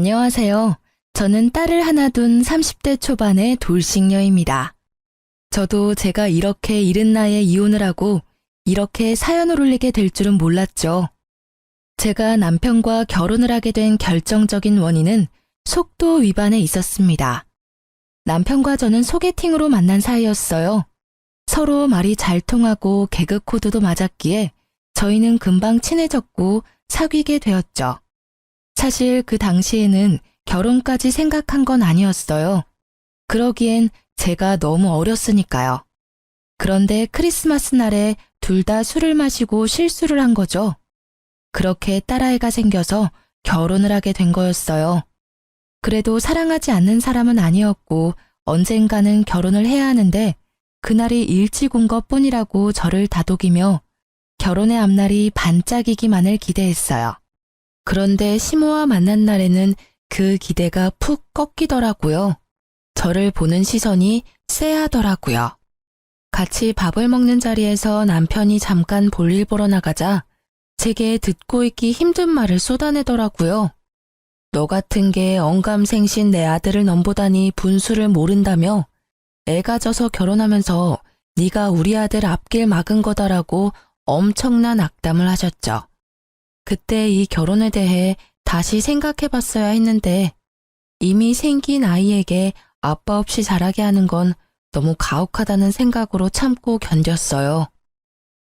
안녕하세요. 저는 딸을 하나 둔 30대 초반의 돌싱녀입니다. 저도 제가 이렇게 이른 나이에 이혼을 하고 이렇게 사연을 올리게 될 줄은 몰랐죠. 제가 남편과 결혼을 하게 된 결정적인 원인은 속도 위반에 있었습니다. 남편과 저는 소개팅으로 만난 사이였어요. 서로 말이 잘 통하고 개그 코드도 맞았기에 저희는 금방 친해졌고 사귀게 되었죠. 사실 그 당시에는 결혼까지 생각한 건 아니었어요. 그러기엔 제가 너무 어렸으니까요. 그런데 크리스마스 날에 둘 다 술을 마시고 실수를 한 거죠. 그렇게 딸아이가 생겨서 결혼을 하게 된 거였어요. 그래도 사랑하지 않는 사람은 아니었고 언젠가는 결혼을 해야 하는데 그날이 일찍 온 것뿐이라고 저를 다독이며 결혼의 앞날이 반짝이기만을 기대했어요. 그런데 시모와 만난 날에는 그 기대가 푹 꺾이더라고요. 저를 보는 시선이 쎄하더라고요. 같이 밥을 먹는 자리에서 남편이 잠깐 볼일 보러 나가자 제게 듣고 있기 힘든 말을 쏟아내더라고요. 너 같은 게 언감생신 내 아들을 넘보다니 분수를 모른다며 애가 져서 결혼하면서 네가 우리 아들 앞길 막은 거다라고 엄청난 악담을 하셨죠. 그때 이 결혼에 대해 다시 생각해봤어야 했는데 이미 생긴 아이에게 아빠 없이 자라게 하는 건 너무 가혹하다는 생각으로 참고 견뎠어요.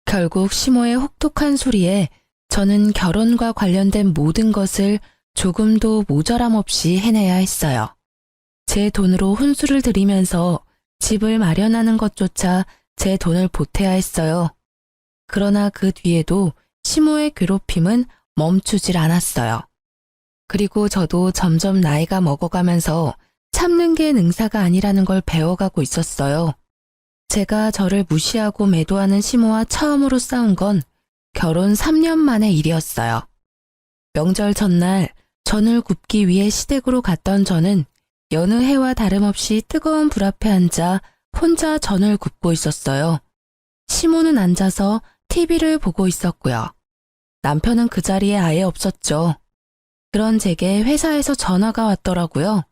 결국 시모의 혹독한 소리에 저는 결혼과 관련된 모든 것을 조금도 모자람 없이 해내야 했어요. 제 돈으로 혼수를 들이면서 집을 마련하는 것조차 제 돈을 보태야 했어요. 그러나 그 뒤에도 시모의 괴롭힘은 멈추질 않았어요. 그리고 저도 점점 나이가 먹어가면서 참는 게 능사가 아니라는 걸 배워가고 있었어요. 제가 저를 무시하고 매도하는 시모와 처음으로 싸운 건 결혼 3년 만의 일이었어요. 명절 전날 전을 굽기 위해 시댁으로 갔던 저는 여느 해와 다름없이 뜨거운 불 앞에 앉아 혼자 전을 굽고 있었어요. 시모는 앉아서 TV를 보고 있었고요. 남편은 그 자리에 아예 없었죠. 그런 제게 회사에서 전화가 왔더라고요.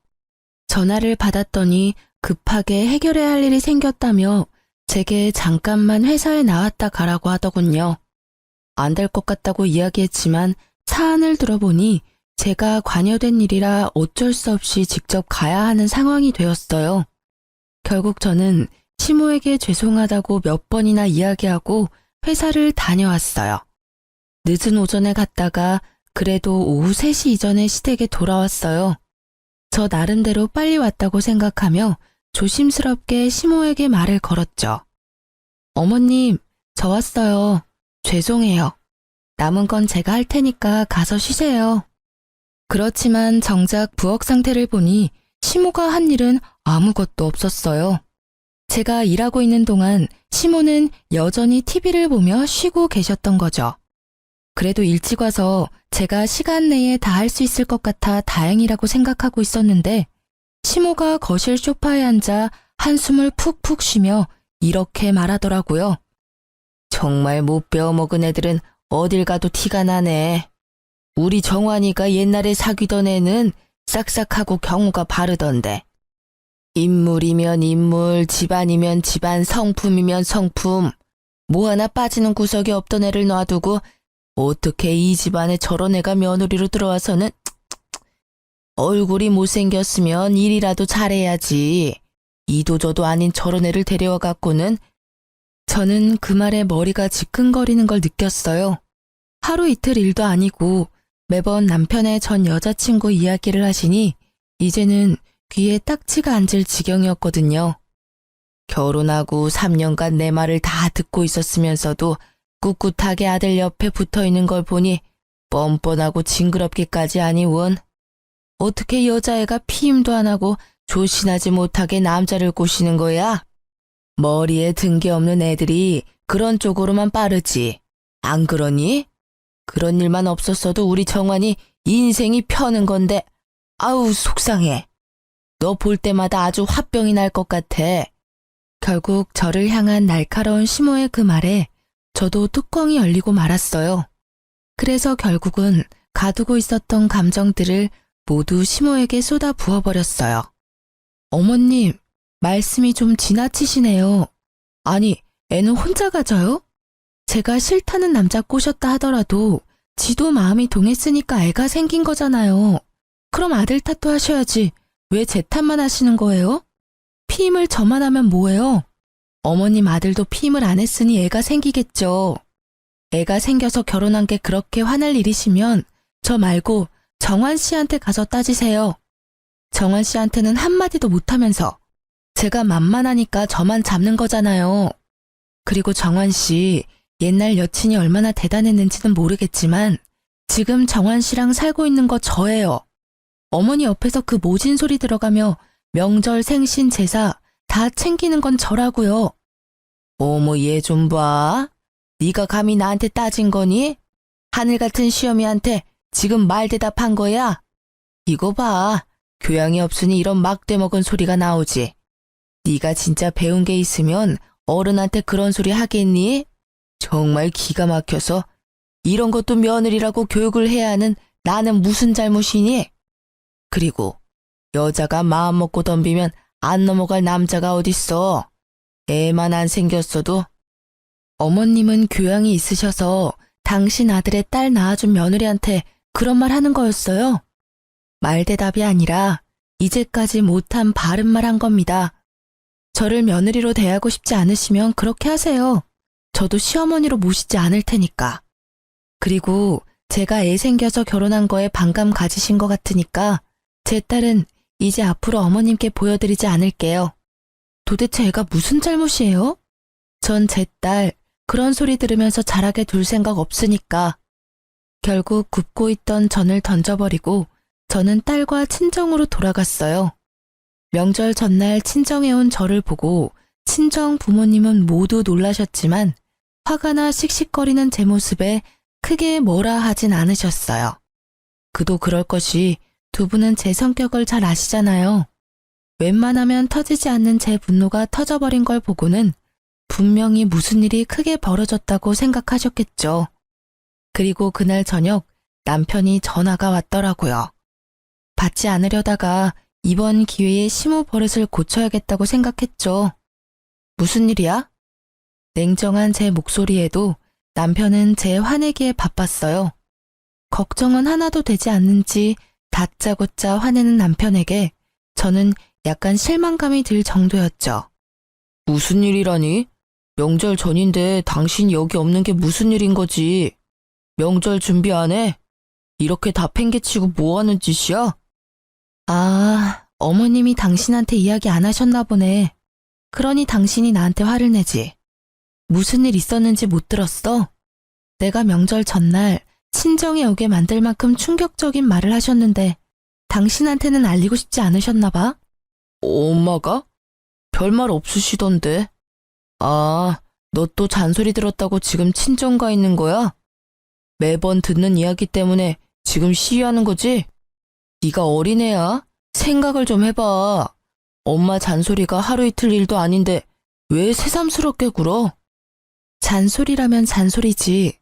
전화를 받았더니 급하게 해결해야 할 일이 생겼다며 제게 잠깐만 회사에 나왔다 가라고 하더군요. 안 될 것 같다고 이야기했지만 사안을 들어보니 제가 관여된 일이라 어쩔 수 없이 직접 가야 하는 상황이 되었어요. 결국 저는 시모에게 죄송하다고 몇 번이나 이야기하고 회사를 다녀왔어요. 늦은 오전에 갔다가 그래도 오후 3시 이전에 시댁에 돌아왔어요. 저 나름대로 빨리 왔다고 생각하며 조심스럽게 시모에게 말을 걸었죠. 어머님, 저 왔어요. 죄송해요. 남은 건 제가 할 테니까 가서 쉬세요. 그렇지만 정작 부엌 상태를 보니 시모가 한 일은 아무것도 없었어요. 제가 일하고 있는 동안 시모는 여전히 TV를 보며 쉬고 계셨던 거죠. 그래도 일찍 와서 제가 시간 내에 다 할 수 있을 것 같아 다행이라고 생각하고 있었는데 시모가 거실 소파에 앉아 한숨을 푹푹 쉬며 이렇게 말하더라고요. 정말 못 배워먹은 애들은 어딜 가도 티가 나네. 우리 정환이가 옛날에 사귀던 애는 싹싹하고 경우가 바르던데. 인물이면 인물, 집안이면 집안, 성품이면 성품. 뭐 하나 빠지는 구석이 없던 애를 놔두고 어떻게 이 집안에 저런 애가 며느리로 들어와서는 얼굴이 못생겼으면 일이라도 잘해야지. 이도저도 아닌 저런 애를 데려와 갖고는. 저는 그 말에 머리가 지끈거리는 걸 느꼈어요. 하루 이틀 일도 아니고 매번 남편의 전 여자친구 이야기를 하시니 이제는 귀에 딱지가 앉을 지경이었거든요. 결혼하고 3년간 내 말을 다 듣고 있었으면서도 꿋꿋하게 아들 옆에 붙어있는 걸 보니 뻔뻔하고 징그럽기까지 하니 원. 어떻게 여자애가 피임도 안 하고 조신하지 못하게 남자를 꼬시는 거야? 머리에 든 게 없는 애들이 그런 쪽으로만 빠르지. 안 그러니? 그런 일만 없었어도 우리 정환이 인생이 펴는 건데 아우 속상해. 너 볼 때마다 아주 화병이 날 것 같아. 결국 저를 향한 날카로운 시모의 그 말에 저도 뚜껑이 열리고 말았어요. 그래서 결국은 가두고 있었던 감정들을 모두 시모에게 쏟아 부어버렸어요. 어머님, 말씀이 좀 지나치시네요. 아니, 애는 혼자 가져요? 제가 싫다는 남자 꼬셨다 하더라도 지도 마음이 동했으니까 애가 생긴 거잖아요. 그럼 아들 탓도 하셔야지. 왜 제 탓만 하시는 거예요? 피임을 저만 하면 뭐예요? 어머님 아들도 피임을 안 했으니 애가 생기겠죠. 애가 생겨서 결혼한 게 그렇게 화날 일이시면 저 말고 정환 씨한테 가서 따지세요. 정환 씨한테는 한마디도 못하면서 제가 만만하니까 저만 잡는 거잖아요. 그리고 정환 씨 옛날 여친이 얼마나 대단했는지는 모르겠지만 지금 정환 씨랑 살고 있는 거 저예요. 어머니 옆에서 그 모진 소리 들어가며 명절 생신 제사 다 챙기는 건 저라고요. 어머 얘 좀 봐. 네가 감히 나한테 따진 거니? 하늘 같은 시어미한테 지금 말 대답한 거야? 이거 봐. 교양이 없으니 이런 막대 먹은 소리가 나오지. 네가 진짜 배운 게 있으면 어른한테 그런 소리 하겠니? 정말 기가 막혀서 이런 것도 며느리라고 교육을 해야 하는 나는 무슨 잘못이니? 그리고 여자가 마음 먹고 덤비면 안 넘어갈 남자가 어딨어. 애만 안 생겼어도. 어머님은 교양이 있으셔서 당신 아들의 딸 낳아준 며느리한테 그런 말 하는 거였어요? 말대답이 아니라 이제까지 못한 바른 말 한 겁니다. 저를 며느리로 대하고 싶지 않으시면 그렇게 하세요. 저도 시어머니로 모시지 않을 테니까. 그리고 제가 애 생겨서 결혼한 거에 반감 가지신 것 같으니까 제 딸은 이제 앞으로 어머님께 보여드리지 않을게요. 도대체 애가 무슨 잘못이에요? 전 제 딸 그런 소리 들으면서 자라게 둘 생각 없으니까. 결국 굽고 있던 전을 던져버리고 저는 딸과 친정으로 돌아갔어요. 명절 전날 친정에 온 저를 보고 친정 부모님은 모두 놀라셨지만 화가 나 씩씩거리는 제 모습에 크게 뭐라 하진 않으셨어요. 그도 그럴 것이 두 분은 제 성격을 잘 아시잖아요. 웬만하면 터지지 않는 제 분노가 터져버린 걸 보고는 분명히 무슨 일이 크게 벌어졌다고 생각하셨겠죠. 그리고 그날 저녁 남편이 전화가 왔더라고요. 받지 않으려다가 이번 기회에 시모 버릇을 고쳐야겠다고 생각했죠. 무슨 일이야? 냉정한 제 목소리에도 남편은 제 화내기에 바빴어요. 걱정은 하나도 되지 않는지 다짜고짜 화내는 남편에게 저는 약간 실망감이 들 정도였죠. 무슨 일이라니? 명절 전인데 당신 여기 없는 게 무슨 일인 거지? 명절 준비 안 해? 이렇게 다 팽개치고 뭐 하는 짓이야? 아, 어머님이 당신한테 이야기 안 하셨나 보네. 그러니 당신이 나한테 화를 내지. 무슨 일 있었는지 못 들었어? 내가 명절 전날 친정에 오게 만들 만큼 충격적인 말을 하셨는데 당신한테는 알리고 싶지 않으셨나 봐? 엄마가? 별말 없으시던데. 아, 너 또 잔소리 들었다고 지금 친정 가 있는 거야? 매번 듣는 이야기 때문에 지금 시위하는 거지? 네가 어린애야? 생각을 좀 해봐. 엄마 잔소리가 하루 이틀 일도 아닌데 왜 새삼스럽게 굴어? 잔소리라면 잔소리지.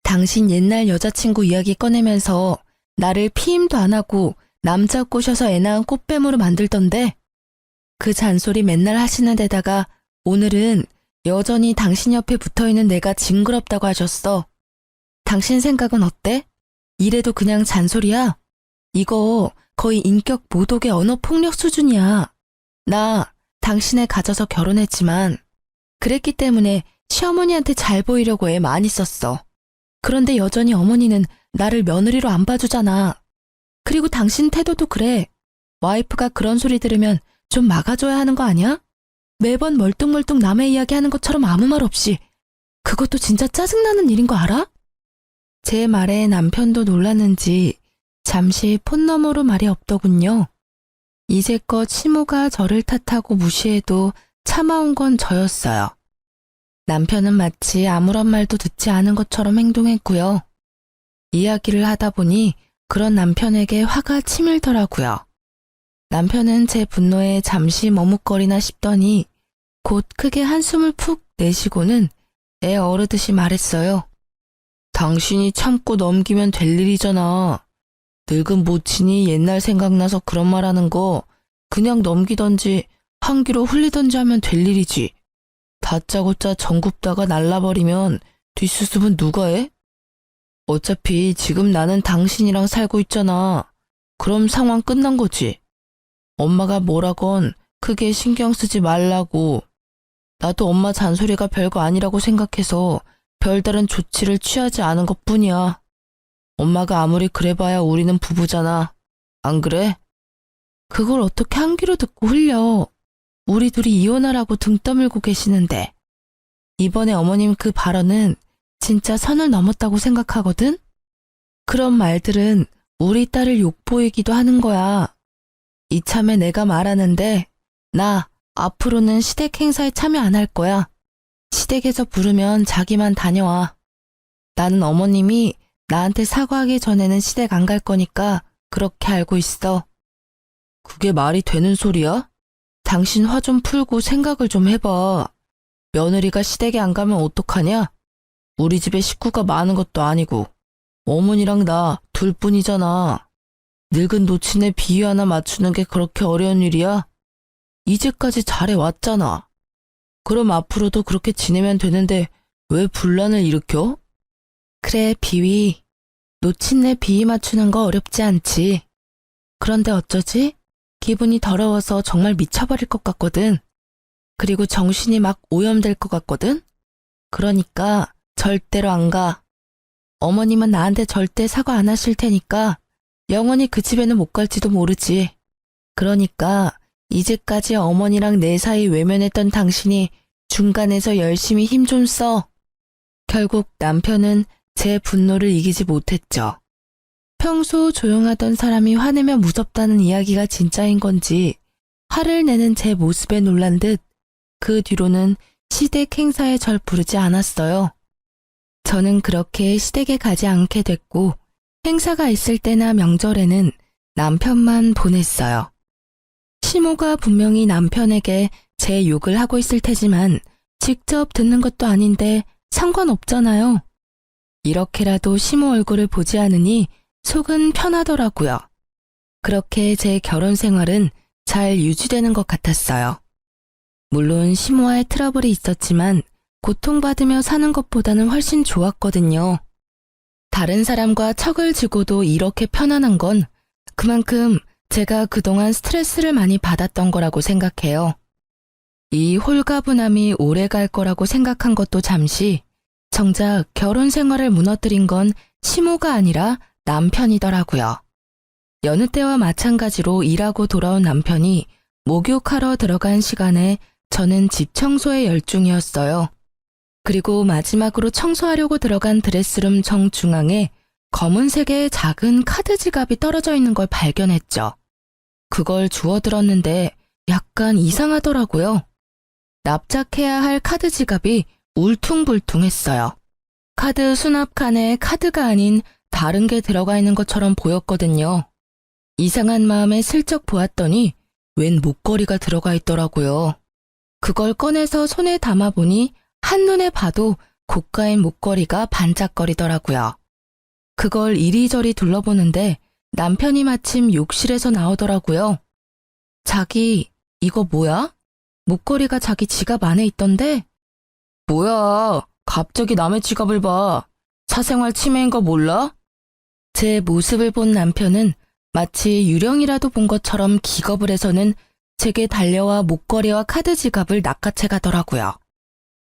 당신 옛날 여자친구 이야기 꺼내면서 나를 피임도 안 하고 남자 꼬셔서 애 낳은 꽃뱀으로 만들던데 그 잔소리 맨날 하시는 데다가 오늘은 여전히 당신 옆에 붙어있는 내가 징그럽다고 하셨어. 당신 생각은 어때? 이래도 그냥 잔소리야? 이거 거의 인격 모독의 언어 폭력 수준이야. 나 당신을 가져서 결혼했지만 그랬기 때문에 시어머니한테 잘 보이려고 애 많이 썼어. 그런데 여전히 어머니는 나를 며느리로 안 봐주잖아. 그리고 당신 태도도 그래. 와이프가 그런 소리 들으면 좀 막아줘야 하는 거 아니야? 매번 멀뚱멀뚱 남의 이야기 하는 것처럼 아무 말 없이. 그것도 진짜 짜증나는 일인 거 알아? 제 말에 남편도 놀랐는지 잠시 폰 너머로 말이 없더군요. 이제껏 시모가 저를 탓하고 무시해도 참아온 건 저였어요. 남편은 마치 아무런 말도 듣지 않은 것처럼 행동했고요. 이야기를 하다 보니 그런 남편에게 화가 치밀더라고요. 남편은 제 분노에 잠시 머뭇거리나 싶더니 곧 크게 한숨을 푹 내쉬고는 애 어르듯이 말했어요. 당신이 참고 넘기면 될 일이잖아. 늙은 모친이 옛날 생각나서 그런 말 하는 거 그냥 넘기던지 한 귀로 흘리던지 하면 될 일이지. 다짜고짜 정 굽다가 날라버리면 뒷수습은 누가 해? 어차피 지금 나는 당신이랑 살고 있잖아. 그럼 상황 끝난 거지. 엄마가 뭐라건 크게 신경 쓰지 말라고. 나도 엄마 잔소리가 별거 아니라고 생각해서 별다른 조치를 취하지 않은 것뿐이야. 엄마가 아무리 그래봐야 우리는 부부잖아. 안 그래? 그걸 어떻게 한 귀로 듣고 흘려. 우리 둘이 이혼하라고 등 떠밀고 계시는데. 이번에 어머님 그 발언은 진짜 선을 넘었다고 생각하거든? 그런 말들은 우리 딸을 욕보이기도 하는 거야. 이참에 내가 말하는데 나 앞으로는 시댁 행사에 참여 안 할 거야. 시댁에서 부르면 자기만 다녀와. 나는 어머님이 나한테 사과하기 전에는 시댁 안 갈 거니까 그렇게 알고 있어. 그게 말이 되는 소리야? 당신 화 좀 풀고 생각을 좀 해봐. 며느리가 시댁에 안 가면 어떡하냐? 우리 집에 식구가 많은 것도 아니고 어머니랑 나 둘뿐이잖아. 늙은 노친의 비위 하나 맞추는 게 그렇게 어려운 일이야? 이제까지 잘해왔잖아. 그럼 앞으로도 그렇게 지내면 되는데 왜 분란을 일으켜? 그래, 비위. 노친네 비위 맞추는 거 어렵지 않지. 그런데 어쩌지? 기분이 더러워서 정말 미쳐버릴 것 같거든. 그리고 정신이 막 오염될 것 같거든. 그러니까 절대로 안 가. 어머님은 나한테 절대 사과 안 하실 테니까 영원히 그 집에는 못 갈지도 모르지. 그러니까 이제까지 어머니랑 내 사이 외면했던 당신이 중간에서 열심히 힘 좀 써. 결국 남편은 제 분노를 이기지 못했죠. 평소 조용하던 사람이 화내면 무섭다는 이야기가 진짜인 건지 화를 내는 제 모습에 놀란 듯 그 뒤로는 시댁 행사에 절 부르지 않았어요. 저는 그렇게 시댁에 가지 않게 됐고 행사가 있을 때나 명절에는 남편만 보냈어요. 시모가 분명히 남편에게 제 욕을 하고 있을 테지만 직접 듣는 것도 아닌데 상관없잖아요. 이렇게라도 시모 얼굴을 보지 않으니 속은 편하더라고요. 그렇게 제 결혼 생활은 잘 유지되는 것 같았어요. 물론 시모와의 트러블이 있었지만 고통받으며 사는 것보다는 훨씬 좋았거든요. 다른 사람과 척을 지고도 이렇게 편안한 건 그만큼 제가 그동안 스트레스를 많이 받았던 거라고 생각해요. 이 홀가분함이 오래 갈 거라고 생각한 것도 잠시 정작 결혼 생활을 무너뜨린 건 시모가 아니라 남편이더라고요. 여느 때와 마찬가지로 일하고 돌아온 남편이 목욕하러 들어간 시간에 저는 집 청소에 열중이었어요. 그리고 마지막으로 청소하려고 들어간 드레스룸 정중앙에 검은색의 작은 카드 지갑이 떨어져 있는 걸 발견했죠. 그걸 주워들었는데 약간 이상하더라고요. 납작해야 할 카드 지갑이 울퉁불퉁했어요. 카드 수납칸에 카드가 아닌 다른 게 들어가 있는 것처럼 보였거든요. 이상한 마음에 슬쩍 보았더니 웬 목걸이가 들어가 있더라고요. 그걸 꺼내서 손에 담아보니 한눈에 봐도 고가인 목걸이가 반짝거리더라고요. 그걸 이리저리 둘러보는데 남편이 마침 욕실에서 나오더라고요. 자기, 이거 뭐야? 목걸이가 자기 지갑 안에 있던데? 뭐야, 갑자기 남의 지갑을 봐. 사생활 침해인 거 몰라? 제 모습을 본 남편은 마치 유령이라도 본 것처럼 기겁을 해서는 제게 달려와 목걸이와 카드 지갑을 낚아채 가더라고요.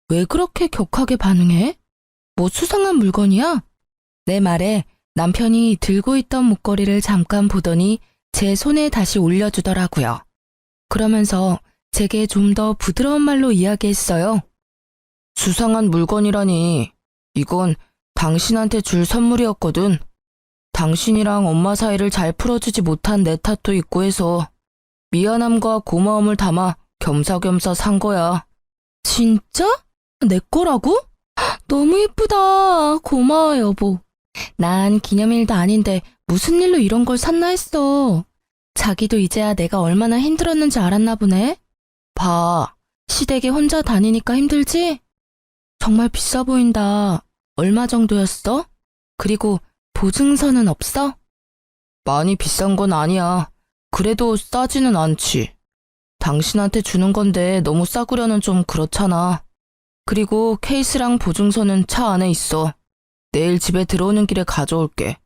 왜 그렇게 격하게 반응해? 뭐 수상한 물건이야? 내 말에 남편이 들고 있던 목걸이를 잠깐 보더니 제 손에 다시 올려주더라고요. 그러면서 제게 좀 더 부드러운 말로 이야기했어요. 수상한 물건이라니. 이건 당신한테 줄 선물이었거든. 당신이랑 엄마 사이를 잘 풀어주지 못한 내 탓도 있고 해서 미안함과 고마움을 담아 겸사겸사 산 거야. 진짜? 내 거라고? 너무 예쁘다. 고마워, 여보. 난 기념일도 아닌데 무슨 일로 이런 걸 샀나 했어. 자기도 이제야 내가 얼마나 힘들었는지 알았나 보네. 봐, 시댁에 혼자 다니니까 힘들지? 정말 비싸 보인다. 얼마 정도였어? 그리고 보증서는 없어? 많이 비싼 건 아니야. 그래도 싸지는 않지. 당신한테 주는 건데 너무 싸구려는 좀 그렇잖아. 그리고 케이스랑 보증서는 차 안에 있어. 내일 집에 들어오는 길에 가져올게.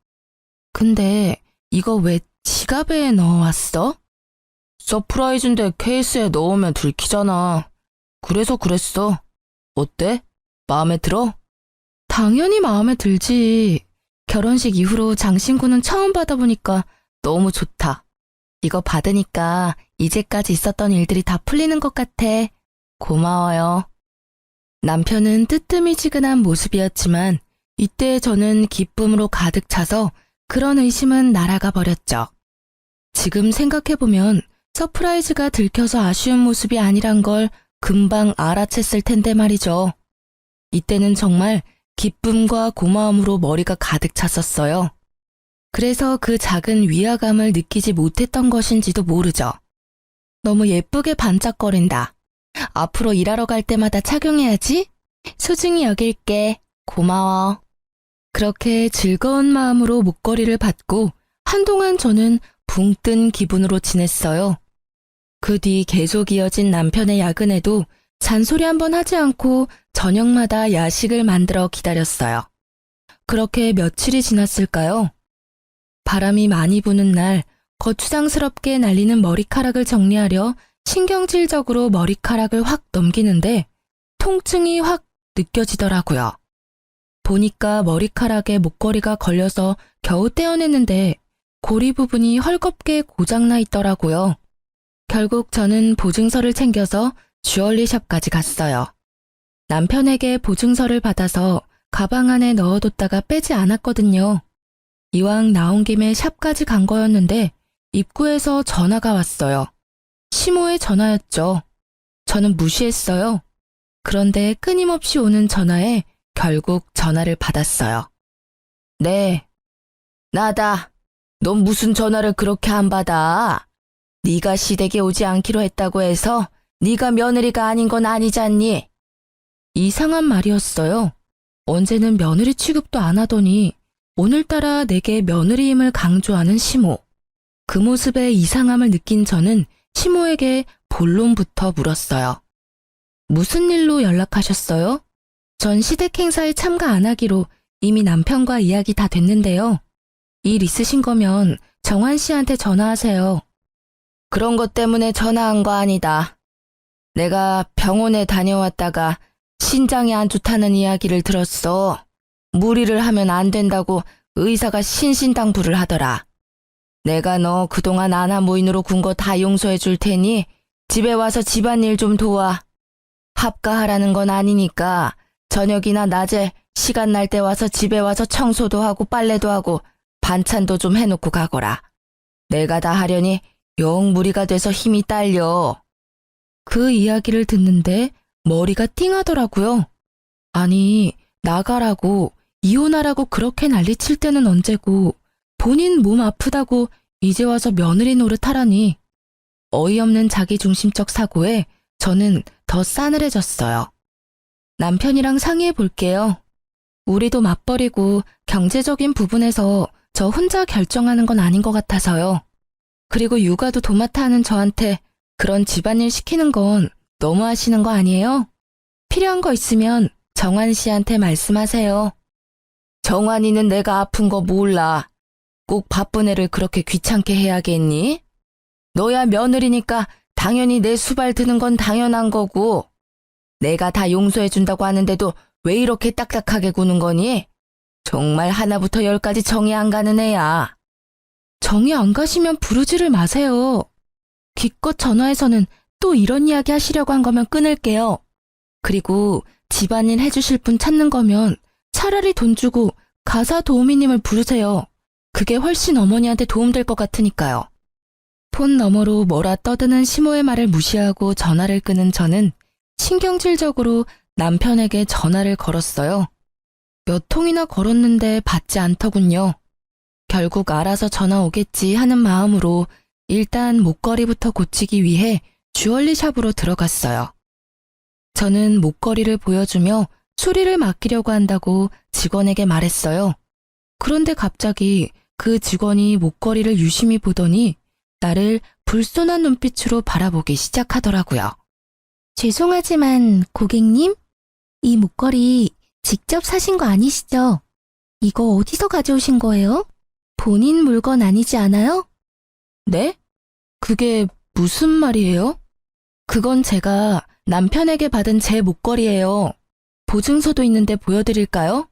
근데 이거 왜 지갑에 넣어왔어? 서프라이즈인데 케이스에 넣으면 들키잖아. 그래서 그랬어. 어때? 마음에 들어? 당연히 마음에 들지. 결혼식 이후로 장신구는 처음 받아보니까 너무 좋다. 이거 받으니까 이제까지 있었던 일들이 다 풀리는 것 같아. 고마워요. 남편은 뜨뜨미지근한 모습이었지만 이때 저는 기쁨으로 가득 차서 그런 의심은 날아가 버렸죠. 지금 생각해보면 서프라이즈가 들켜서 아쉬운 모습이 아니란 걸 금방 알아챘을 텐데 말이죠. 이때는 정말 기쁨과 고마움으로 머리가 가득 찼었어요. 그래서 그 작은 위화감을 느끼지 못했던 것인지도 모르죠. 너무 예쁘게 반짝거린다. 앞으로 일하러 갈 때마다 착용해야지. 소중히 여길게. 고마워. 그렇게 즐거운 마음으로 목걸이를 받고 한동안 저는 붕 뜬 기분으로 지냈어요. 그 뒤 계속 이어진 남편의 야근에도 잔소리 한번 하지 않고 저녁마다 야식을 만들어 기다렸어요. 그렇게 며칠이 지났을까요? 바람이 많이 부는 날 거추장스럽게 날리는 머리카락을 정리하려 신경질적으로 머리카락을 확 넘기는데 통증이 확 느껴지더라고요. 보니까 머리카락에 목걸이가 걸려서 겨우 떼어냈는데 고리 부분이 헐겁게 고장나 있더라고요. 결국 저는 보증서를 챙겨서 주얼리샵까지 갔어요. 남편에게 보증서를 받아서 가방 안에 넣어뒀다가 빼지 않았거든요. 이왕 나온 김에 샵까지 간 거였는데 입구에서 전화가 왔어요. 시모의 전화였죠. 저는 무시했어요. 그런데 끊임없이 오는 전화에 결국 전화를 받았어요. 네, 나다. 넌 무슨 전화를 그렇게 안 받아? 네가 시댁에 오지 않기로 했다고 해서 네가 며느리가 아닌 건 아니잖니? 이상한 말이었어요. 언제는 며느리 취급도 안 하더니 오늘따라 내게 며느리임을 강조하는 시모. 그 모습에 이상함을 느낀 저는 시모에게 본론부터 물었어요. 무슨 일로 연락하셨어요? 전 시댁 행사에 참가 안 하기로 이미 남편과 이야기 다 됐는데요. 일 있으신 거면 정환 씨한테 전화하세요. 그런 것 때문에 전화한 거 아니다. 내가 병원에 다녀왔다가 신장이 안 좋다는 이야기를 들었어. 무리를 하면 안 된다고 의사가 신신당부를 하더라. 내가 너 그동안 아나무인으로 군 거 다 용서해 줄 테니 집에 와서 집안일 좀 도와. 합가하라는 건 아니니까 저녁이나 낮에 시간 날 때 와서 집에 와서 청소도 하고 빨래도 하고 반찬도 좀 해놓고 가거라. 내가 다 하려니 영 무리가 돼서 힘이 딸려. 그 이야기를 듣는데 머리가 띵하더라고요. 아니, 나가라고, 이혼하라고 그렇게 난리칠 때는 언제고 본인 몸 아프다고 이제 와서 며느리 노릇하라니. 어이없는 자기중심적 사고에 저는 더 싸늘해졌어요. 남편이랑 상의해 볼게요. 우리도 맞벌이고 경제적인 부분에서 저 혼자 결정하는 건 아닌 것 같아서요. 그리고 육아도 도맡아 하는 저한테 그런 집안일 시키는 건 너무 하시는 거 아니에요? 필요한 거 있으면 정환 씨한테 말씀하세요. 정환이는 내가 아픈 거 몰라. 꼭 바쁜 애를 그렇게 귀찮게 해야겠니? 너야 며느리니까 당연히 내 수발 드는 건 당연한 거고. 내가 다 용서해준다고 하는데도 왜 이렇게 딱딱하게 구는 거니? 정말 하나부터 열까지 정이 안 가는 애야. 정이 안 가시면 부르지를 마세요. 기껏 전화해서는 또 이런 이야기 하시려고 한 거면 끊을게요. 그리고 집안일 해주실 분 찾는 거면 차라리 돈 주고 가사 도우미님을 부르세요. 그게 훨씬 어머니한테 도움될 것 같으니까요. 폰 너머로 뭐라 떠드는 시모의 말을 무시하고 전화를 끄는 저는 신경질적으로 남편에게 전화를 걸었어요. 몇 통이나 걸었는데 받지 않더군요. 결국 알아서 전화 오겠지 하는 마음으로 일단 목걸이부터 고치기 위해 주얼리샵으로 들어갔어요. 저는 목걸이를 보여주며 수리를 맡기려고 한다고 직원에게 말했어요. 그런데 갑자기 그 직원이 목걸이를 유심히 보더니 나를 불손한 눈빛으로 바라보기 시작하더라고요. 죄송하지만 고객님, 이 목걸이 직접 사신 거 아니시죠? 이거 어디서 가져오신 거예요? 본인 물건 아니지 않아요? 네? 그게 무슨 말이에요? 그건 제가 남편에게 받은 제 목걸이예요. 보증서도 있는데 보여드릴까요?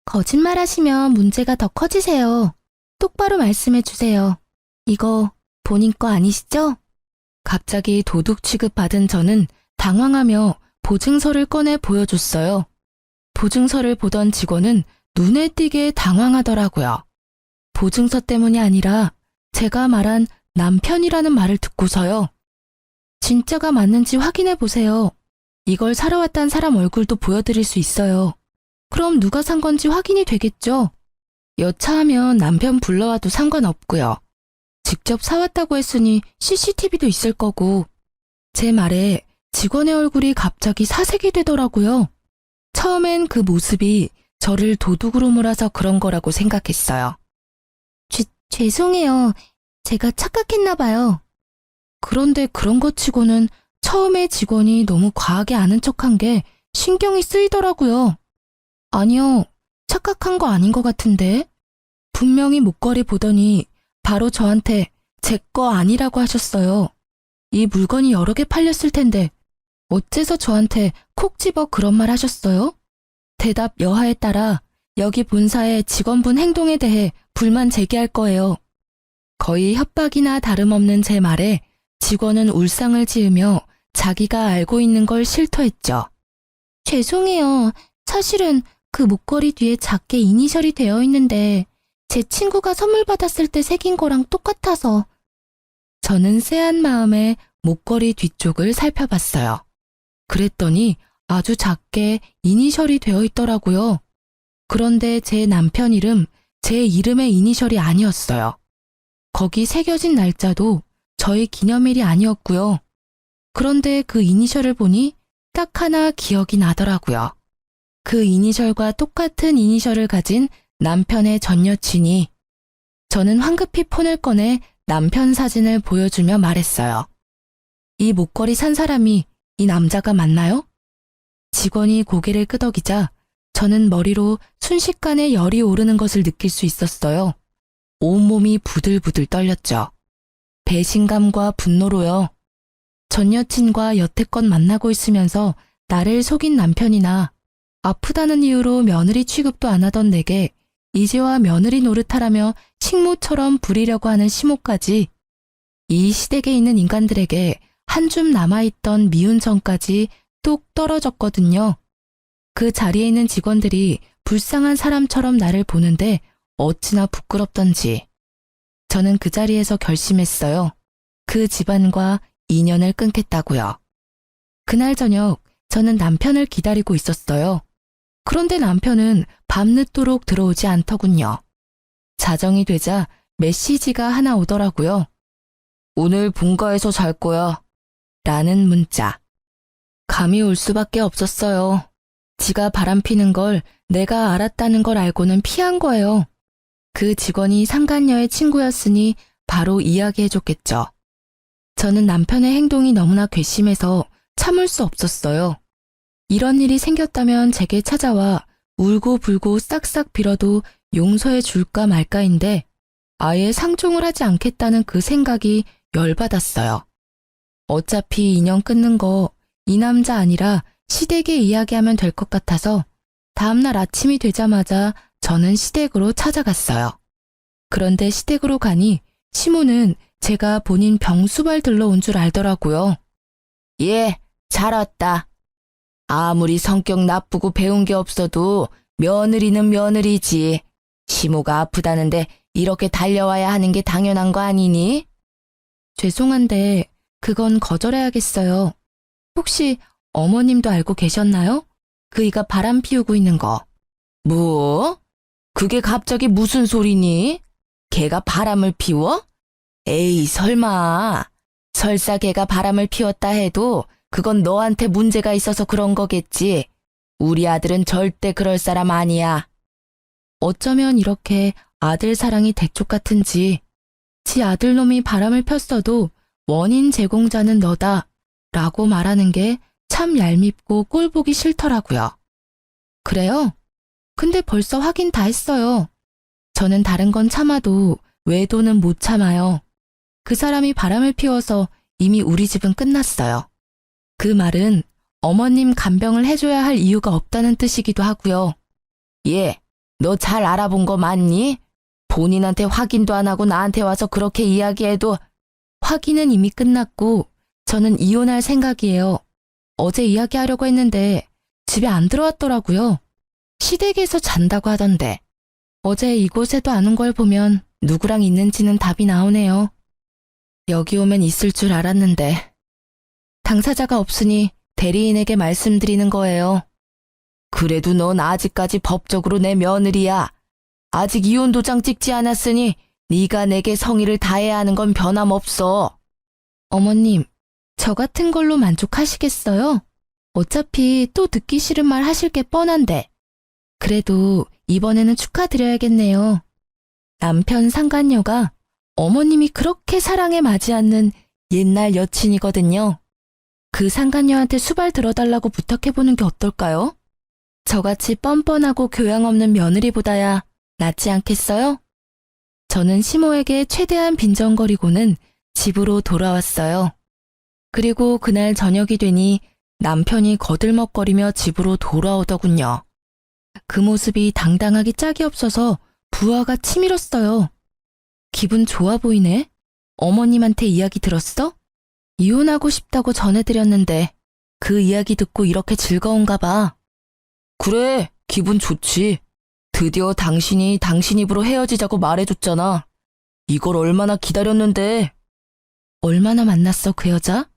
거짓말하시면 문제가 더 커지세요. 똑바로 말씀해 주세요. 이거 본인 거 아니시죠? 갑자기 도둑 취급받은 저는 당황하며 보증서를 꺼내 보여줬어요. 보증서를 보던 직원은 눈에 띄게 당황하더라고요. 보증서 때문이 아니라 제가 말한 남편이라는 말을 듣고서요. 진짜가 맞는지 확인해 보세요. 이걸 사러 왔단 사람 얼굴도 보여드릴 수 있어요. 그럼 누가 산 건지 확인이 되겠죠? 여차하면 남편 불러와도 상관없고요. 직접 사왔다고 했으니 CCTV도 있을 거고. 제 말에 직원의 얼굴이 갑자기 사색이 되더라고요. 처음엔 그 모습이 저를 도둑으로 몰아서 그런 거라고 생각했어요. 죄송해요. 제가 착각했나 봐요. 그런데 그런 것 치고는 처음에 직원이 너무 과하게 아는 척한 게 신경이 쓰이더라고요. 아니요, 착각한 거 아닌 것 같은데. 분명히 목걸이 보더니 바로 저한테 제 거 아니라고 하셨어요. 이 물건이 여러 개 팔렸을 텐데 어째서 저한테 콕 집어 그런 말 하셨어요? 대답 여하에 따라 여기 본사의 직원분 행동에 대해 불만 제기할 거예요. 거의 협박이나 다름없는 제 말에 직원은 울상을 지으며 자기가 알고 있는 걸 실토했죠. 죄송해요. 사실은 그 목걸이 뒤에 작게 이니셜이 되어 있는데 제 친구가 선물 받았을 때 새긴 거랑 똑같아서. 저는 쎄한 마음에 목걸이 뒤쪽을 살펴봤어요. 그랬더니 아주 작게 이니셜이 되어 있더라고요. 그런데 제 남편 이름, 제 이름의 이니셜이 아니었어요. 거기 새겨진 날짜도 저희 기념일이 아니었고요. 그런데 그 이니셜을 보니 딱 하나 기억이 나더라고요. 그 이니셜과 똑같은 이니셜을 가진 남편의 전 여친이. 저는 황급히 폰을 꺼내 남편 사진을 보여주며 말했어요. 이 목걸이 산 사람이 이 남자가 맞나요? 직원이 고개를 끄덕이자 저는 머리로 순식간에 열이 오르는 것을 느낄 수 있었어요. 온몸이 부들부들 떨렸죠. 배신감과 분노로요. 전 여친과 여태껏 만나고 있으면서 나를 속인 남편이나 아프다는 이유로 며느리 취급도 안 하던 내게 이제와 며느리 노릇하라며 식모처럼 부리려고 하는 시모까지. 이 시댁에 있는 인간들에게 한 줌 남아있던 미운 정까지 뚝 떨어졌거든요. 그 자리에 있는 직원들이 불쌍한 사람처럼 나를 보는데 어찌나 부끄럽던지. 저는 그 자리에서 결심했어요. 그 집안과 인연을 끊겠다고요. 그날 저녁 저는 남편을 기다리고 있었어요. 그런데 남편은 밤늦도록 들어오지 않더군요. 자정이 되자 메시지가 하나 오더라고요. 오늘 본가에서 잘 거야. 라는 문자. 감이 올 수밖에 없었어요. 지가 바람피는 걸 내가 알았다는 걸 알고는 피한 거예요. 그 직원이 상간녀의 친구였으니 바로 이야기해줬겠죠. 저는 남편의 행동이 너무나 괘씸해서 참을 수 없었어요. 이런 일이 생겼다면 제게 찾아와 울고불고 싹싹 빌어도 용서해 줄까 말까인데 아예 상종을 하지 않겠다는 그 생각이 열받았어요. 어차피 인연 끊는 거 이 남자 아니라 시댁에 이야기하면 될 것 같아서 다음날 아침이 되자마자 저는 시댁으로 찾아갔어요. 그런데 시댁으로 가니 시모는 제가 본인 병수발 들러온 줄 알더라고요. 예, 잘 왔다. 아무리 성격 나쁘고 배운 게 없어도 며느리는 며느리지. 시모가 아프다는데 이렇게 달려와야 하는 게 당연한 거 아니니? 죄송한데 그건 거절해야겠어요. 혹시 어머님도 알고 계셨나요? 그이가 바람 피우고 있는 거. 뭐? 그게 갑자기 무슨 소리니? 걔가 바람을 피워? 에이, 설마. 설사 걔가 바람을 피웠다 해도 그건 너한테 문제가 있어서 그런 거겠지. 우리 아들은 절대 그럴 사람 아니야. 어쩌면 이렇게 아들 사랑이 대쪽 같은지 지 아들놈이 바람을 폈어도 원인 제공자는 너다 라고 말하는 게 참 얄밉고 꼴보기 싫더라고요. 그래요? 근데 벌써 확인 다 했어요. 저는 다른 건 참아도 외도는 못 참아요. 그 사람이 바람을 피워서 이미 우리 집은 끝났어요. 그 말은 어머님 간병을 해줘야 할 이유가 없다는 뜻이기도 하고요. 예, 너 잘 알아본 거 맞니? 본인한테 확인도 안 하고 나한테 와서 그렇게 이야기해도. 확인은 이미 끝났고 저는 이혼할 생각이에요. 어제 이야기하려고 했는데 집에 안 들어왔더라고요. 시댁에서 잔다고 하던데. 어제 이곳에도 안 온 걸 보면 누구랑 있는지는 답이 나오네요. 여기 오면 있을 줄 알았는데. 당사자가 없으니 대리인에게 말씀드리는 거예요. 그래도 넌 아직까지 법적으로 내 며느리야. 아직 이혼 도장 찍지 않았으니 네가 내게 성의를 다해야 하는 건 변함없어. 어머님, 저 같은 걸로 만족하시겠어요? 어차피 또 듣기 싫은 말 하실 게 뻔한데. 그래도 이번에는 축하드려야겠네요. 남편 상간녀가 어머님이 그렇게 사랑에 맞지 않는 옛날 여친이거든요. 그 상간녀한테 수발 들어달라고 부탁해보는 게 어떨까요? 저같이 뻔뻔하고 교양 없는 며느리보다야 낫지 않겠어요? 저는 시모에게 최대한 빈정거리고는 집으로 돌아왔어요. 그리고 그날 저녁이 되니 남편이 거들먹거리며 집으로 돌아오더군요. 그 모습이 당당하기 짝이 없어서 부하가 치밀었어요. 기분 좋아 보이네? 어머님한테 이야기 들었어? 이혼하고 싶다고 전해드렸는데 그 이야기 듣고 이렇게 즐거운가 봐. 그래, 기분 좋지. 드디어 당신이 당신 입으로 헤어지자고 말해줬잖아. 이걸 얼마나 기다렸는데. 얼마나 만났어, 그 여자?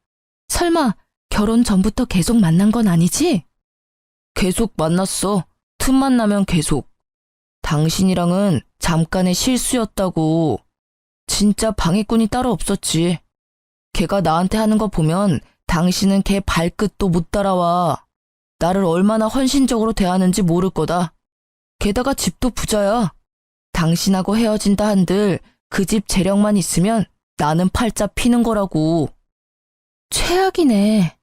설마 결혼 전부터 계속 만난 건 아니지? 계속 만났어. 틈만 나면 계속. 당신이랑은 잠깐의 실수였다고. 진짜 방해꾼이 따로 없었지. 걔가 나한테 하는 거 보면 당신은 걔 발끝도 못 따라와. 나를 얼마나 헌신적으로 대하는지 모를 거다. 게다가 집도 부자야. 당신하고 헤어진다 한들 그 집 재력만 있으면 나는 팔자 피는 거라고. 최악이네.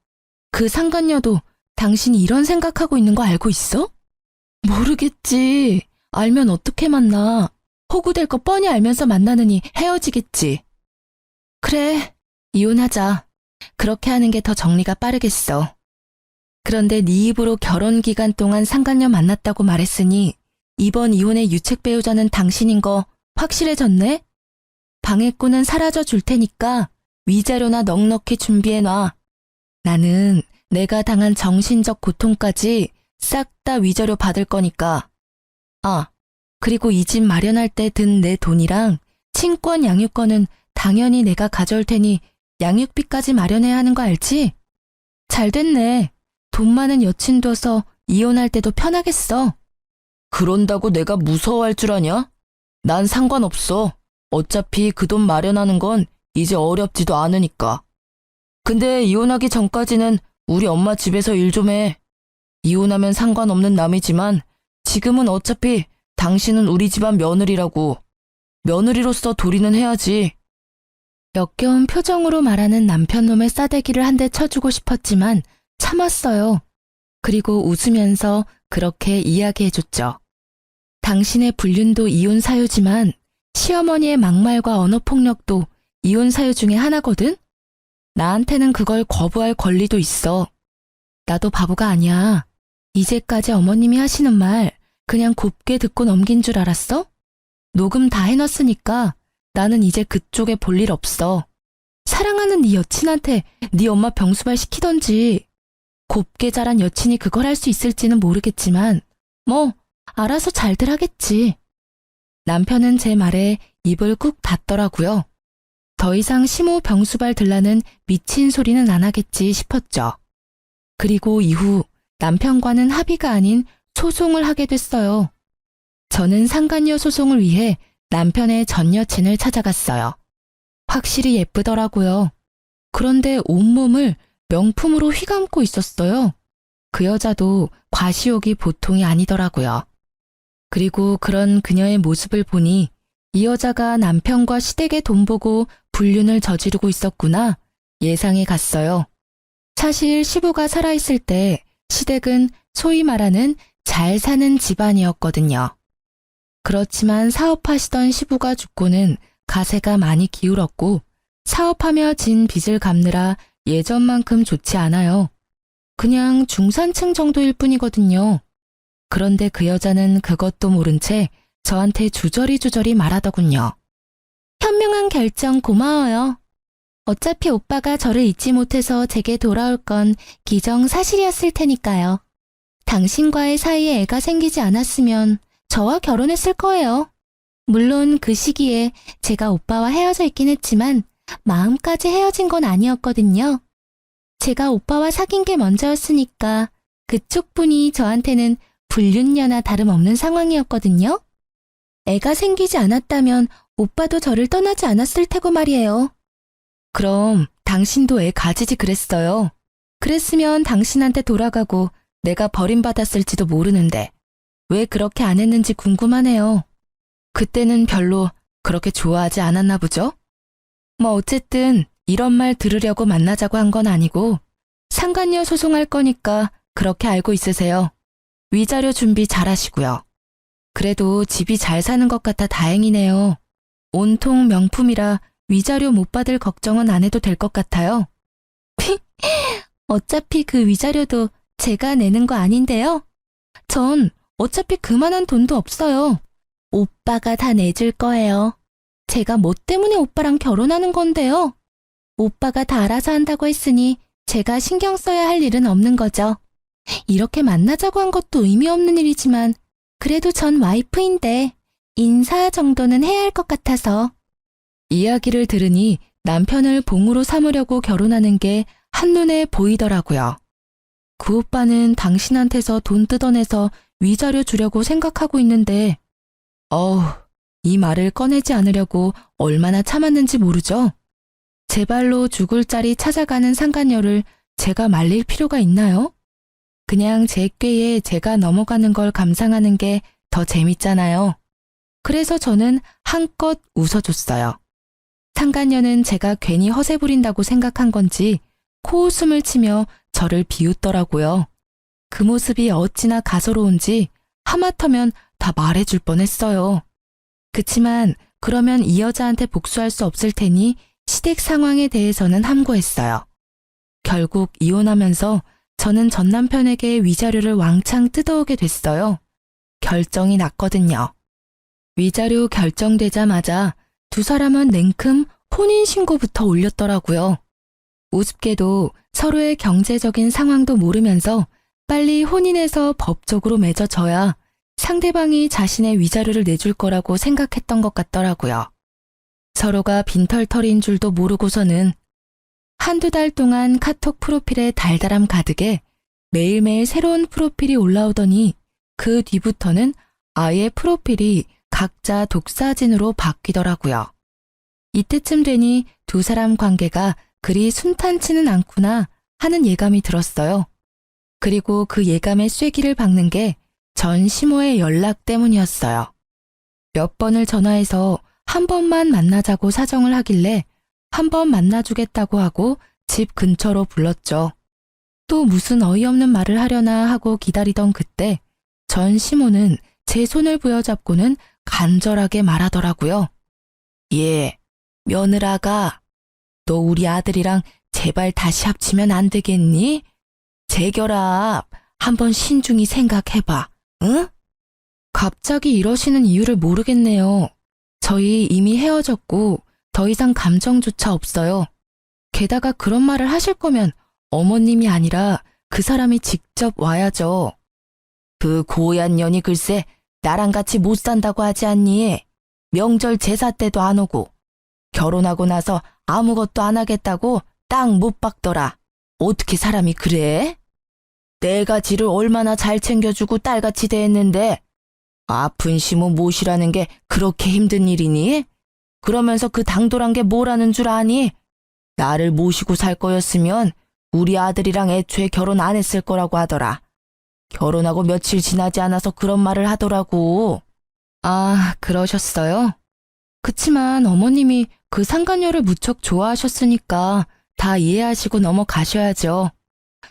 그 상간녀도 당신이 이런 생각하고 있는 거 알고 있어? 모르겠지. 알면 어떻게 만나. 호구될 거 뻔히 알면서 만나느니 헤어지겠지. 그래, 이혼하자. 그렇게 하는 게 더 정리가 빠르겠어. 그런데 네 입으로 결혼 기간 동안 상간녀 만났다고 말했으니 이번 이혼의 유책 배우자는 당신인 거 확실해졌네? 방해꾼은 사라져 줄 테니까 위자료나 넉넉히 준비해놔. 나는 내가 당한 정신적 고통까지 싹 다 위자료 받을 거니까. 아, 그리고 이 집 마련할 때 든 내 돈이랑 친권 양육권은 당연히 내가 가져올 테니 양육비까지 마련해야 하는 거 알지? 잘 됐네. 돈 많은 여친 둬서 이혼할 때도 편하겠어. 그런다고 내가 무서워할 줄 아냐? 난 상관없어. 어차피 그 돈 마련하는 건 이제 어렵지도 않으니까. 근데 이혼하기 전까지는 우리 엄마 집에서 일 좀 해. 이혼하면 상관없는 남이지만 지금은 어차피 당신은 우리 집안 며느리라고. 며느리로서 도리는 해야지. 역겨운 표정으로 말하는 남편놈의 싸대기를 한 대 쳐주고 싶었지만 참았어요. 그리고 웃으면서 그렇게 이야기해줬죠. 당신의 불륜도 이혼 사유지만 시어머니의 막말과 언어폭력도 이혼 사유 중에 하나거든? 나한테는 그걸 거부할 권리도 있어. 나도 바보가 아니야. 이제까지 어머님이 하시는 말 그냥 곱게 듣고 넘긴 줄 알았어? 녹음 다 해놨으니까 나는 이제 그쪽에 볼 일 없어. 사랑하는 네 여친한테 네 엄마 병수발 시키던지. 곱게 자란 여친이 그걸 할 수 있을지는 모르겠지만 뭐 알아서 잘들 하겠지. 남편은 제 말에 입을 꾹 닫더라고요. 더 이상 시모 병수발 들라는 미친 소리는 안 하겠지 싶었죠. 그리고 이후 남편과는 합의가 아닌 소송을 하게 됐어요. 저는 상간녀 소송을 위해 남편의 전 여친을 찾아갔어요. 확실히 예쁘더라고요. 그런데 온몸을 명품으로 휘감고 있었어요. 그 여자도 과시욕이 보통이 아니더라고요. 그리고 그런 그녀의 모습을 보니 이 여자가 남편과 시댁의 돈 보고 불륜을 저지르고 있었구나 예상이 갔어요. 사실 시부가 살아있을 때 시댁은 소위 말하는 잘 사는 집안이었거든요. 그렇지만 사업하시던 시부가 죽고는 가세가 많이 기울었고 사업하며 진 빚을 갚느라 예전만큼 좋지 않아요. 그냥 중산층 정도일 뿐이거든요. 그런데 그 여자는 그것도 모른 채 저한테 주저리 말하더군요. 현명한 결정 고마워요. 어차피 오빠가 저를 잊지 못해서 제게 돌아올 건 기정사실이었을 테니까요. 당신과의 사이에 애가 생기지 않았으면 저와 결혼했을 거예요. 물론 그 시기에 제가 오빠와 헤어져 있긴 했지만 마음까지 헤어진 건 아니었거든요. 제가 오빠와 사귄 게 먼저였으니까 그쪽 분이 저한테는 불륜녀나 다름없는 상황이었거든요. 애가 생기지 않았다면 오빠도 저를 떠나지 않았을 테고 말이에요. 그럼 당신도 애 가지지 그랬어요. 그랬으면 당신한테 돌아가고 내가 버림받았을지도 모르는데 왜 그렇게 안 했는지 궁금하네요. 그때는 별로 그렇게 좋아하지 않았나 보죠? 뭐 어쨌든 이런 말 들으려고 만나자고 한 건 아니고 상간녀 소송할 거니까 그렇게 알고 있으세요. 위자료 준비 잘 하시고요. 그래도 집이 잘 사는 것 같아 다행이네요. 온통 명품이라 위자료 못 받을 걱정은 안 해도 될 것 같아요. 어차피 그 위자료도 제가 내는 거 아닌데요. 전 어차피 그만한 돈도 없어요. 오빠가 다 내줄 거예요. 제가 뭐 때문에 오빠랑 결혼하는 건데요. 오빠가 다 알아서 한다고 했으니 제가 신경 써야 할 일은 없는 거죠. 이렇게 만나자고 한 것도 의미 없는 일이지만 그래도 전 와이프인데 인사 정도는 해야 할 것 같아서. 이야기를 들으니 남편을 봉으로 삼으려고 결혼하는 게 한눈에 보이더라고요. 그 오빠는 당신한테서 돈 뜯어내서 위자료 주려고 생각하고 있는데 이 말을 꺼내지 않으려고 얼마나 참았는지 모르죠? 제 발로 죽을 자리 찾아가는 상간녀를 제가 말릴 필요가 있나요? 그냥 제 꾀에 제가 넘어가는 걸 감상하는 게 더 재밌잖아요. 그래서 저는 한껏 웃어줬어요. 상간녀는 제가 괜히 허세 부린다고 생각한 건지 코웃음을 치며 저를 비웃더라고요. 그 모습이 어찌나 가소로운지 하마터면 다 말해줄 뻔했어요. 그치만 그러면 이 여자한테 복수할 수 없을 테니 시댁 상황에 대해서는 함구했어요. 결국 이혼하면서 저는 전 남편에게 위자료를 왕창 뜯어오게 됐어요. 결정이 났거든요. 위자료 결정되자마자 두 사람은 냉큼 혼인신고부터 올렸더라고요. 우습게도 서로의 경제적인 상황도 모르면서 빨리 혼인해서 법적으로 맺어져야 상대방이 자신의 위자료를 내줄 거라고 생각했던 것 같더라고요. 서로가 빈털터리인 줄도 모르고서는 한두 달 동안 카톡 프로필에 달달함 가득에 매일매일 새로운 프로필이 올라오더니 그 뒤부터는 아예 프로필이 각자 독사진으로 바뀌더라고요. 이때쯤 되니 두 사람 관계가 그리 순탄치는 않구나 하는 예감이 들었어요. 그리고 그 예감의 쐐기를 박는 게 전 시모의 연락 때문이었어요. 몇 번을 전화해서 한 번만 만나자고 사정을 하길래 한 번 만나주겠다고 하고 집 근처로 불렀죠. 또 무슨 어이없는 말을 하려나 하고 기다리던 그때 전 시모는 제 손을 부여잡고는 간절하게 말하더라고요. 예, 며느라가 너 우리 아들이랑 제발 다시 합치면 안 되겠니? 재결합 한번 신중히 생각해봐, 응? 갑자기 이러시는 이유를 모르겠네요. 저희 이미 헤어졌고 더 이상 감정조차 없어요. 게다가 그런 말을 하실 거면 어머님이 아니라 그 사람이 직접 와야죠. 그 고얀 년이 글쎄 나랑 같이 못 산다고 하지 않니? 명절 제사 때도 안 오고 결혼하고 나서 아무것도 안 하겠다고 땅 못 박더라. 어떻게 사람이 그래? 내가 지를 얼마나 잘 챙겨주고 딸같이 대했는데 아픈 시모 모시라는 게 그렇게 힘든 일이니? 그러면서 그 당돌한 게 뭐라는 줄 아니? 나를 모시고 살 거였으면 우리 아들이랑 애초에 결혼 안 했을 거라고 하더라. 결혼하고 며칠 지나지 않아서 그런 말을 하더라고. 아, 그러셨어요? 그치만 어머님이 그 상간녀를 무척 좋아하셨으니까 다 이해하시고 넘어가셔야죠.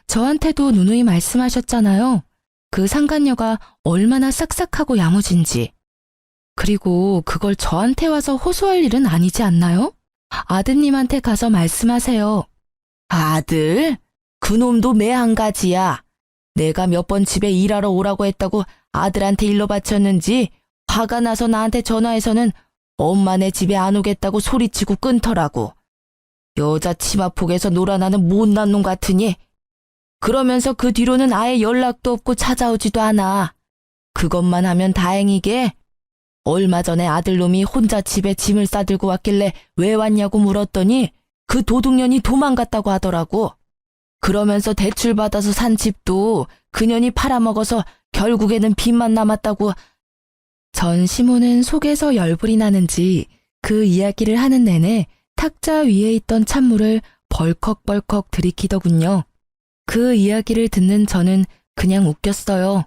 저한테도 누누이 말씀하셨잖아요. 그 상간녀가 얼마나 싹싹하고 야무진지. 그리고 그걸 저한테 와서 호소할 일은 아니지 않나요? 아드님한테 가서 말씀하세요. 아들? 그놈도 매 한 가지야. 내가 몇 번 집에 일하러 오라고 했다고 아들한테 일러 바쳤는지 화가 나서 나한테 전화해서는 엄마네 집에 안 오겠다고 소리치고 끊더라고. 여자 치마폭에서 놀아나는 못난 놈 같으니. 그러면서 그 뒤로는 아예 연락도 없고 찾아오지도 않아. 그것만 하면 다행이게. 얼마 전에 아들놈이 혼자 집에 짐을 싸들고 왔길래 왜 왔냐고 물었더니 그 도둑년이 도망갔다고 하더라고. 그러면서 대출받아서 산 집도 그년이 팔아먹어서 결국에는 빚만 남았다고. 전 시모는 속에서 열불이 나는지 그 이야기를 하는 내내 탁자 위에 있던 찬물을 벌컥벌컥 들이키더군요. 그 이야기를 듣는 저는 그냥 웃겼어요.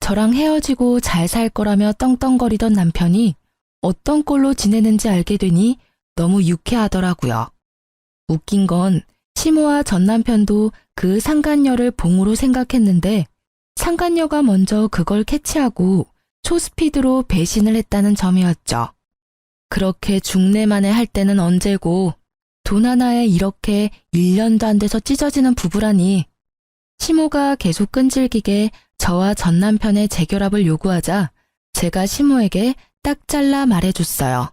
저랑 헤어지고 잘 살 거라며 떵떵거리던 남편이 어떤 꼴로 지내는지 알게 되니 너무 유쾌하더라고요. 웃긴 건 시모와 전 남편도 그 상간녀를 봉으로 생각했는데 상간녀가 먼저 그걸 캐치하고 초스피드로 배신을 했다는 점이었죠. 그렇게 중내만에 할 때는 언제고 돈 하나에 이렇게 1년도 안 돼서 찢어지는 부부라니. 시모가 계속 끈질기게 저와 전 남편의 재결합을 요구하자 제가 시모에게 딱 잘라 말해줬어요.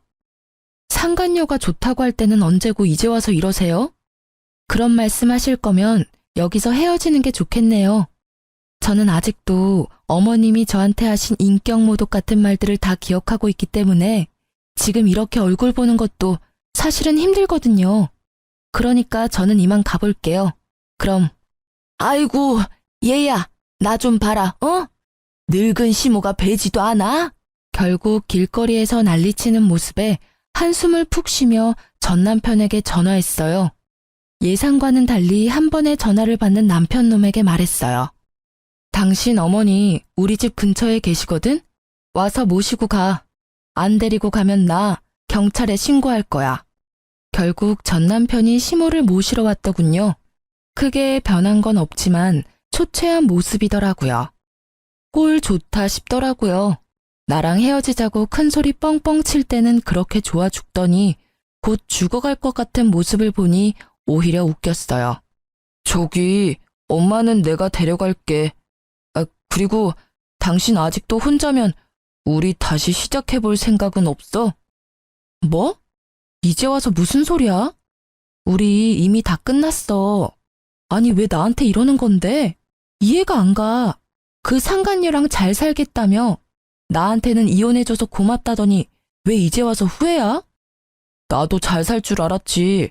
상간녀가 좋다고 할 때는 언제고 이제 와서 이러세요? 그런 말씀하실 거면 여기서 헤어지는 게 좋겠네요. 저는 아직도 어머님이 저한테 하신 인격모독 같은 말들을 다 기억하고 있기 때문에 지금 이렇게 얼굴 보는 것도 사실은 힘들거든요. 그러니까 저는 이만 가볼게요. 그럼. 아이고, 얘야, 나 좀 봐라, 어? 늙은 시모가 배지도 않아? 결국 길거리에서 난리치는 모습에 한숨을 푹 쉬며 전 남편에게 전화했어요. 예상과는 달리 한 번에 전화를 받는 남편 놈에게 말했어요. 당신 어머니 우리 집 근처에 계시거든? 와서 모시고 가. 안 데리고 가면 나 경찰에 신고할 거야. 결국 전 남편이 시모를 모시러 왔더군요. 크게 변한 건 없지만 초췌한 모습이더라고요. 꼴 좋다 싶더라고요. 나랑 헤어지자고 큰 소리 뻥뻥 칠 때는 그렇게 좋아 죽더니 곧 죽어갈 것 같은 모습을 보니 오히려 웃겼어요. 저기, 엄마는 내가 데려갈게. 그리고 당신 아직도 혼자면 우리 다시 시작해볼 생각은 없어? 뭐? 이제 와서 무슨 소리야? 우리 이미 다 끝났어. 아니, 왜 나한테 이러는 건데? 이해가 안 가. 그 상간녀랑 잘 살겠다며 나한테는 이혼해줘서 고맙다더니 왜 이제 와서 후회야? 나도 잘 살 줄 알았지.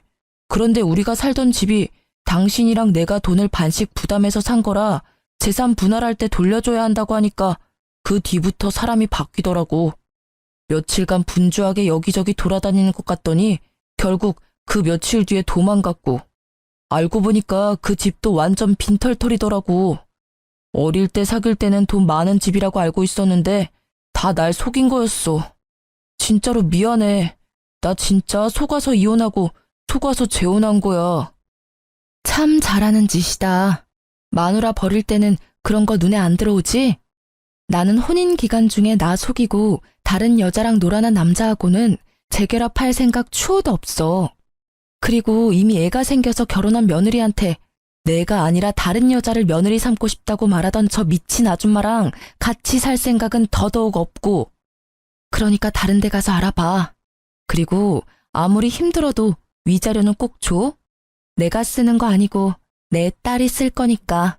그런데 우리가 살던 집이 당신이랑 내가 돈을 반씩 부담해서 산 거라 재산 분할할 때 돌려줘야 한다고 하니까 그 뒤부터 사람이 바뀌더라고. 며칠간 분주하게 여기저기 돌아다니는 것 같더니 결국 그 며칠 뒤에 도망갔고, 알고 보니까 그 집도 완전 빈털털이더라고. 어릴 때 사귈 때는 돈 많은 집이라고 알고 있었는데 다 날 속인 거였어. 진짜로 미안해. 나 진짜 속아서 이혼하고 속아서 재혼한 거야. 참 잘하는 짓이다. 마누라 버릴 때는 그런 거 눈에 안 들어오지? 나는 혼인 기간 중에 나 속이고 다른 여자랑 놀아난 남자하고는 재결합할 생각 추호도 없어. 그리고 이미 애가 생겨서 결혼한 며느리한테 내가 아니라 다른 여자를 며느리 삼고 싶다고 말하던 저 미친 아줌마랑 같이 살 생각은 더더욱 없고. 그러니까 다른 데 가서 알아봐. 그리고 아무리 힘들어도 위자료는 꼭 줘. 내가 쓰는 거 아니고 내 딸이 쓸 거니까.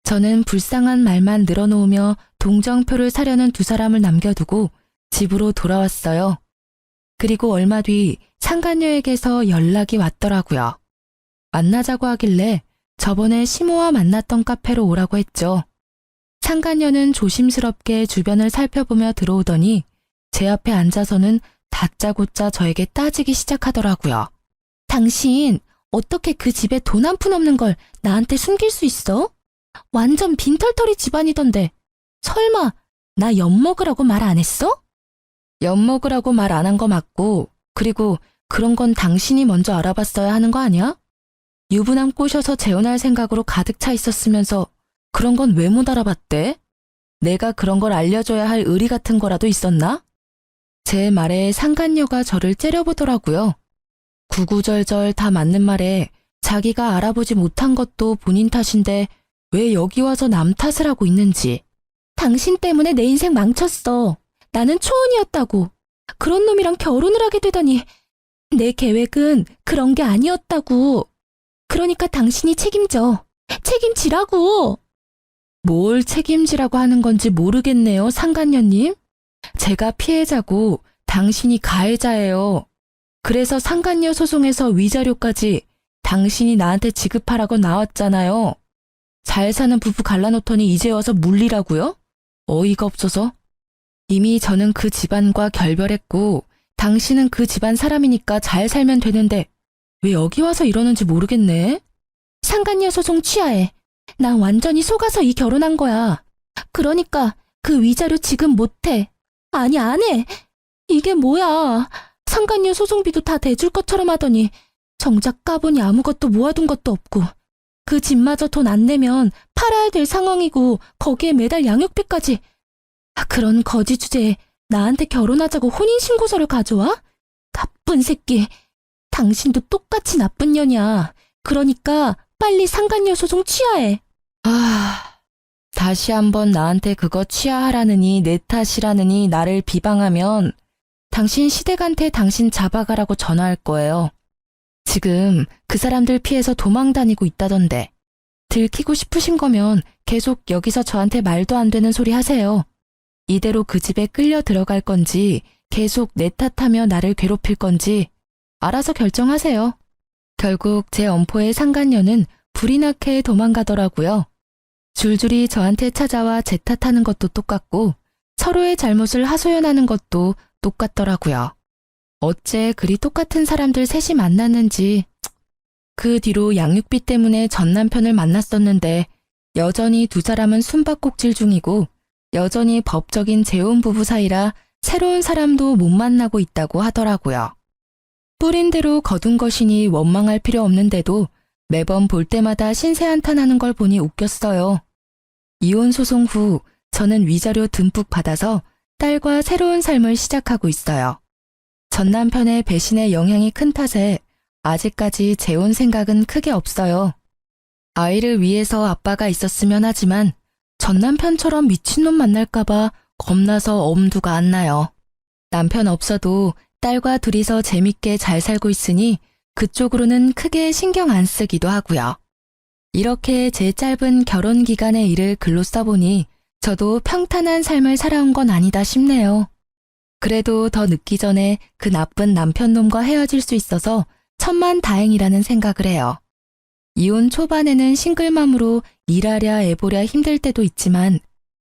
저는 불쌍한 말만 늘어놓으며 동정표를 사려는 두 사람을 남겨두고 집으로 돌아왔어요. 그리고 얼마 뒤 상간녀에게서 연락이 왔더라고요. 만나자고 하길래 저번에 시모와 만났던 카페로 오라고 했죠. 상간녀는 조심스럽게 주변을 살펴보며 들어오더니 제 앞에 앉아서는 다짜고짜 저에게 따지기 시작하더라고요. 당신 어떻게 그 집에 돈 한 푼 없는 걸 나한테 숨길 수 있어? 완전 빈털터리 집안이던데. 설마 나 엿먹으라고 말 안 했어? 엿먹으라고 말 안 한 거 맞고, 그리고 그런 건 당신이 먼저 알아봤어야 하는 거 아니야? 유부남 꼬셔서 재혼할 생각으로 가득 차 있었으면서 그런 건 왜 못 알아봤대? 내가 그런 걸 알려줘야 할 의리 같은 거라도 있었나? 제 말에 상간녀가 저를 째려보더라고요. 구구절절 다 맞는 말에 자기가 알아보지 못한 것도 본인 탓인데 왜 여기 와서 남 탓을 하고 있는지. 당신 때문에 내 인생 망쳤어. 나는 초혼이었다고. 그런 놈이랑 결혼을 하게 되다니. 내 계획은 그런 게 아니었다고. 그러니까 당신이 책임져. 책임지라고. 뭘 책임지라고 하는 건지 모르겠네요, 상간녀님. 제가 피해자고 당신이 가해자예요. 그래서 상간녀 소송에서 위자료까지 당신이 나한테 지급하라고 나왔잖아요. 잘 사는 부부 갈라놓더니 이제 와서 물리라고요? 어이가 없어서. 이미 저는 그 집안과 결별했고 당신은 그 집안 사람이니까 잘 살면 되는데 왜 여기 와서 이러는지 모르겠네. 상간녀 소송 취하해. 난 완전히 속아서 이 결혼한 거야. 그러니까 그 위자료 지급 못해. 아니 안 해. 이게 뭐야. 상간녀 소송비도 다 대줄 것처럼 하더니 정작 까보니 아무것도 모아둔 것도 없고 그 집마저 돈 안 내면 팔아야 될 상황이고 거기에 매달 양육비까지. 그런 거지 주제에 나한테 결혼하자고 혼인신고서를 가져와? 나쁜 새끼. 당신도 똑같이 나쁜 년이야. 그러니까 빨리 상간녀 소송 취하해. 다시 한번 나한테 그거 취하하라느니 내 탓이라느니 나를 비방하면 당신 시댁한테 당신 잡아가라고 전화할 거예요. 지금 그 사람들 피해서 도망 다니고 있다던데. 들키고 싶으신 거면 계속 여기서 저한테 말도 안 되는 소리 하세요. 이대로 그 집에 끌려 들어갈 건지 계속 내 탓하며 나를 괴롭힐 건지 알아서 결정하세요. 결국 제 엄포의 상간녀는 불이 나게 도망가더라고요. 줄줄이 저한테 찾아와 제 탓하는 것도 똑같고 서로의 잘못을 하소연하는 것도 똑같더라고요. 어째 그리 똑같은 사람들 셋이 만났는지. 그 뒤로 양육비 때문에 전 남편을 만났었는데 여전히 두 사람은 숨바꼭질 중이고 여전히 법적인 재혼 부부 사이라 새로운 사람도 못 만나고 있다고 하더라고요. 뿌린 대로 거둔 것이니 원망할 필요 없는데도 매번 볼 때마다 신세한탄하는 걸 보니 웃겼어요. 이혼 소송 후 저는 위자료 듬뿍 받아서 딸과 새로운 삶을 시작하고 있어요. 전 남편의 배신의 영향이 큰 탓에 아직까지 재혼 생각은 크게 없어요. 아이를 위해서 아빠가 있었으면 하지만 전 남편처럼 미친놈 만날까봐 겁나서 엄두가 안 나요. 남편 없어도 딸과 둘이서 재밌게 잘 살고 있으니 그쪽으로는 크게 신경 안 쓰기도 하고요. 이렇게 제 짧은 결혼 기간의 일을 글로 써보니 저도 평탄한 삶을 살아온 건 아니다 싶네요. 그래도 더 늦기 전에 그 나쁜 남편놈과 헤어질 수 있어서 천만다행이라는 생각을 해요. 이혼 초반에는 싱글맘으로 일하랴 애보랴 힘들 때도 있지만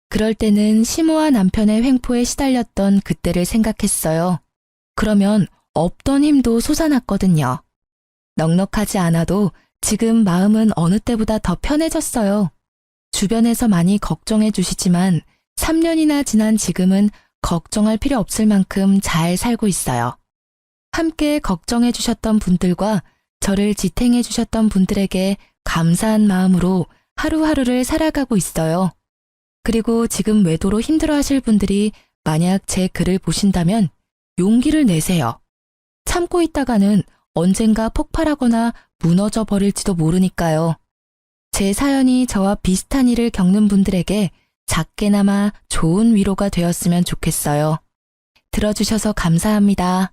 그럴 때는 시모와 남편의 횡포에 시달렸던 그때를 생각했어요. 그러면 없던 힘도 솟아났거든요. 넉넉하지 않아도 지금 마음은 어느 때보다 더 편해졌어요. 주변에서 많이 걱정해 주시지만 3년이나 지난 지금은 걱정할 필요 없을 만큼 잘 살고 있어요. 함께 걱정해 주셨던 분들과 저를 지탱해 주셨던 분들에게 감사한 마음으로 하루하루를 살아가고 있어요. 그리고 지금 외도로 힘들어 하실 분들이 만약 제 글을 보신다면 용기를 내세요. 참고 있다가는 언젠가 폭발하거나 무너져 버릴지도 모르니까요. 제 사연이 저와 비슷한 일을 겪는 분들에게 작게나마 좋은 위로가 되었으면 좋겠어요. 들어주셔서 감사합니다.